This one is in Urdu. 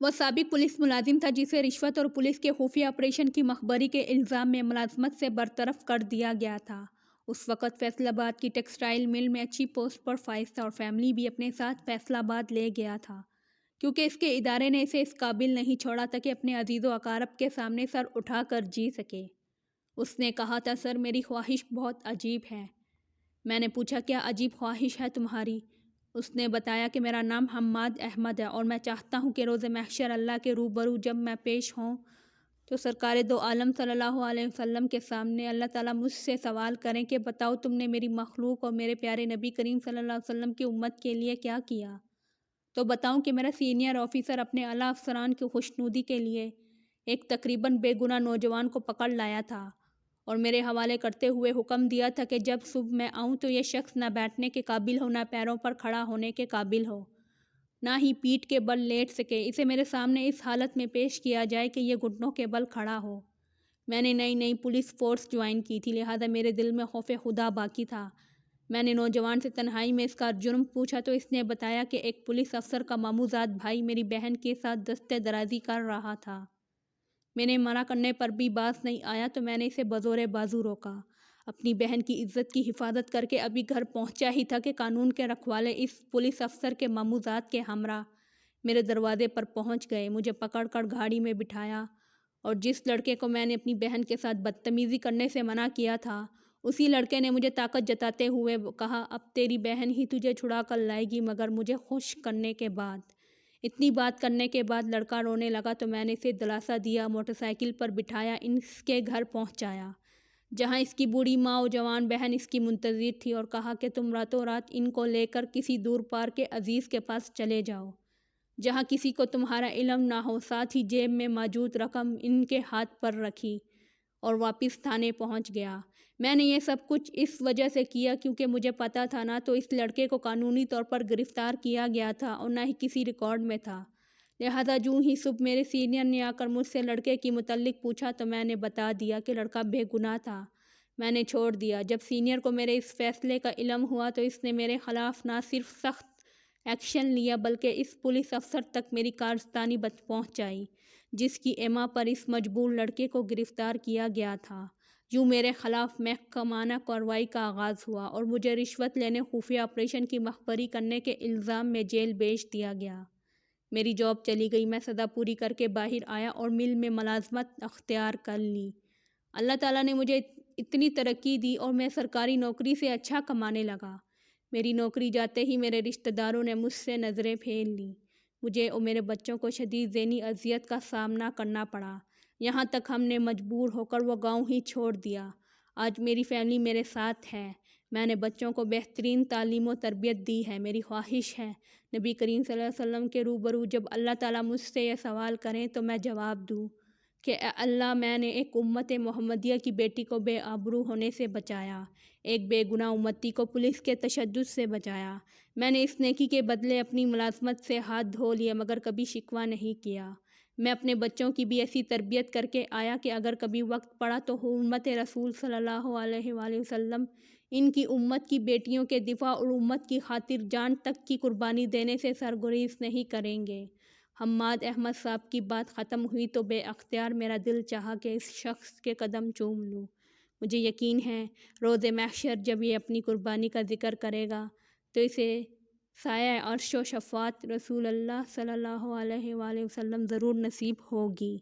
وہ سابق پولیس ملازم تھا جسے رشوت اور پولیس کے خفیہ آپریشن کی مخبری کے الزام میں ملازمت سے برطرف کر دیا گیا تھا۔ اس وقت فیصل آباد کی ٹیکسٹائل مل میں اچھی پوسٹ پر فائز تھا اور فیملی بھی اپنے ساتھ فیصل آباد لے گیا تھا، کیونکہ اس کے ادارے نے اسے اس قابل نہیں چھوڑا تھا کہ اپنے عزیز و اقارب کے سامنے سر اٹھا کر جی سکے۔ اس نے کہا تھا، سر میری خواہش بہت عجیب ہے۔ میں نے پوچھا، کیا عجیب خواہش ہے تمہاری؟ اس نے بتایا کہ میرا نام حماد احمد ہے اور میں چاہتا ہوں کہ روز محشر اللہ کے روبرو جب میں پیش ہوں تو سرکار دو عالم صلی اللہ علیہ وسلم کے سامنے اللہ تعالیٰ مجھ سے سوال کریں کہ بتاؤ تم نے میری مخلوق اور میرے پیارے نبی کریم صلی اللہ علیہ وسلم کی امت کے لیے کیا کیا؟ تو بتاؤں کہ میرا سینئر آفیسر اپنے اعلیٰ افسران کی خوشنودی کے لیے ایک تقریباً بے گناہ نوجوان کو پکڑ لایا تھا اور میرے حوالے کرتے ہوئے حکم دیا تھا کہ جب صبح میں آؤں تو یہ شخص نہ بیٹھنے کے قابل ہو، نہ پیروں پر کھڑا ہونے کے قابل ہو، نہ ہی پیٹھ کے بل لیٹ سکے۔ اسے میرے سامنے اس حالت میں پیش کیا جائے کہ یہ گھٹنوں کے بل کھڑا ہو۔ میں نے نئی پولیس فورس جوائن کی تھی، لہذا میرے دل میں خوف خدا باقی تھا۔ میں نے نوجوان سے تنہائی میں اس کا جرم پوچھا تو اس نے بتایا کہ ایک پولیس افسر کا ماموزاد بھائی میری بہن کے ساتھ دستے درازی کر رہا تھا۔ میں نے منع کرنے پر بھی باز نہیں آیا تو میں نے اسے بزور بازو روکا۔ اپنی بہن کی عزت کی حفاظت کر کے ابھی گھر پہنچا ہی تھا کہ قانون کے رکھوالے اس پولیس افسر کے ماموزاد کے ہمراہ میرے دروازے پر پہنچ گئے، مجھے پکڑ کر گاڑی میں بٹھایا اور جس لڑکے کو میں نے اپنی بہن کے ساتھ بدتمیزی کرنے سے منع کیا تھا، اسی لڑکے نے مجھے طاقت جتاتے ہوئے کہا، اب تیری بہن ہی تجھے چھڑا کر لائے گی مگر مجھے خوش کرنے کے بعد۔ اتنی بات کرنے کے بعد لڑکا رونے لگا تو میں نے اسے دلاسا دیا، موٹر سائیکل پر بٹھایا، اس کے گھر پہنچایا جہاں اس کی بوڑھی ماں اور جوان بہن اس کی منتظر تھی، اور کہا کہ تم راتوں رات ان کو لے کر کسی دور پار کے عزیز کے پاس چلے جاؤ جہاں کسی کو تمہارا علم نہ ہو۔ ساتھ ہی جیب میں موجود رقم ان کے ہاتھ پر رکھی اور واپس تھانے پہنچ گیا۔ میں نے یہ سب کچھ اس وجہ سے کیا کیونکہ مجھے پتا تھا نہ تو اس لڑکے کو قانونی طور پر گرفتار کیا گیا تھا اور نہ ہی کسی ریکارڈ میں تھا، لہذا جو ہی صبح میرے سینئر نے آ کر مجھ سے لڑکے کی متعلق پوچھا تو میں نے بتا دیا کہ لڑکا بے گناہ تھا، میں نے چھوڑ دیا۔ جب سینئر کو میرے اس فیصلے کا علم ہوا تو اس نے میرے خلاف نہ صرف سخت ایکشن لیا بلکہ اس پولیس افسر تک میری کارستانی پہنچائی جس کی اما پر اس مجبور لڑکے کو گرفتار کیا گیا تھا۔ یوں میرے خلاف محکمانہ کارروائی کا آغاز ہوا اور مجھے رشوت لینے، خفیہ آپریشن کی مخبری کرنے کے الزام میں جیل بھیج دیا گیا۔ میری جاب چلی گئی، میں سزا پوری کر کے باہر آیا اور مل میں ملازمت اختیار کر لی۔ اللہ تعالیٰ نے مجھے اتنی ترقی دی اور میں سرکاری نوکری سے اچھا کمانے لگا۔ میری نوکری جاتے ہی میرے رشتہ داروں نے مجھ سے نظریں پھیر لیں۔ مجھے اور میرے بچوں کو شدید ذہنی اذیت کا سامنا کرنا پڑا، یہاں تک ہم نے مجبور ہو کر وہ گاؤں ہی چھوڑ دیا۔ آج میری فیملی میرے ساتھ ہے، میں نے بچوں کو بہترین تعلیم و تربیت دی ہے۔ میری خواہش ہے نبی کریم صلی اللہ علیہ وسلم کے روبرو جب اللہ تعالیٰ مجھ سے یہ سوال کریں تو میں جواب دوں کہ اے اللہ، میں نے ایک امت محمدیہ کی بیٹی کو بے آبرو ہونے سے بچایا، ایک بے گناہ امتی کو پولیس کے تشدد سے بچایا۔ میں نے اس نیکی کے بدلے اپنی ملازمت سے ہاتھ دھو لیے مگر کبھی شکوہ نہیں کیا۔ میں اپنے بچوں کی بھی ایسی تربیت کر کے آیا کہ اگر کبھی وقت پڑا تو امت رسول صلی اللہ علیہ وآلہ وسلم ان کی امت کی بیٹیوں کے دفاع اور امت کی خاطر جان تک کی قربانی دینے سے سرگریز نہیں کریں گے۔ حماد احمد صاحب کی بات ختم ہوئی تو بے اختیار میرا دل چاہا کہ اس شخص کے قدم چوم لوں۔ مجھے یقین ہے روز محشر جب یہ اپنی قربانی کا ذکر کرے گا تو اسے سایہ عرش و شفاعت رسول اللہ صلی اللہ علیہ وآلہ وسلم ضرور نصیب ہوگی۔